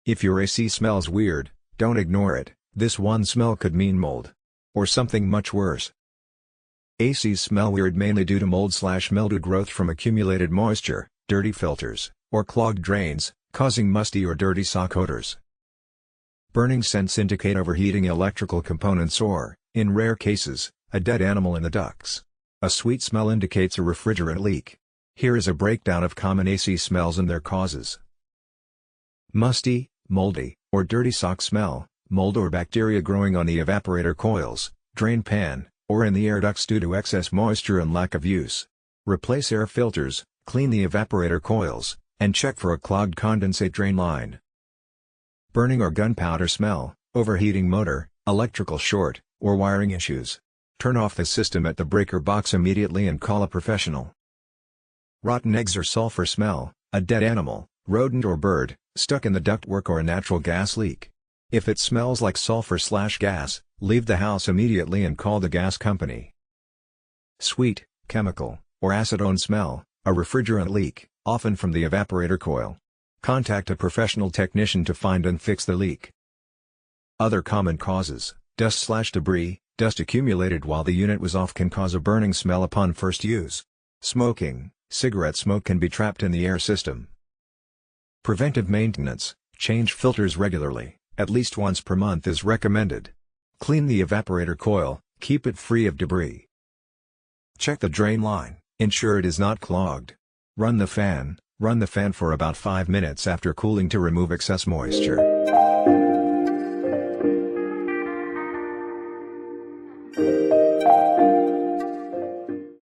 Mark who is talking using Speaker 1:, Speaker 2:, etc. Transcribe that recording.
Speaker 1: If your AC smells weird, don't ignore it. This one smell could mean mold. Or something much worse. ACs smell weird mainly due to mold/mildew growth from accumulated moisture, dirty filters, or clogged drains, causing musty or dirty sock odors. Burning scents indicate overheating electrical components or, in rare cases, a dead animal in the ducts. A sweet smell indicates a refrigerant leak. Here is a breakdown of common AC smells and their causes. Musty, moldy, or dirty sock smell, mold or bacteria growing on the evaporator coils, drain pan, or in the air ducts due to excess moisture and lack of use. Replace air filters, clean the evaporator coils, and check for a clogged condensate drain line. Burning or gunpowder smell, overheating motor, electrical short, or wiring issues. Turn off the system at the breaker box immediately and call a professional. Rotten eggs or sulfur smell, a dead animal, rodent or bird, stuck in the ductwork or a natural gas leak. If it smells like sulfur/gas, leave the house immediately and call the gas company. Sweet, chemical, or acetone smell, a refrigerant leak, often from the evaporator coil. Contact a professional technician to find and fix the leak. Other common causes, dust/debris, dust accumulated while the unit was off can cause a burning smell upon first use. Smoking, cigarette smoke can be trapped in the air system. Preventive maintenance, change filters regularly, at least once per month is recommended. Clean the evaporator coil, keep it free of debris. Check the drain line, ensure it is not clogged. Run the fan for about 5 minutes after cooling to remove excess moisture.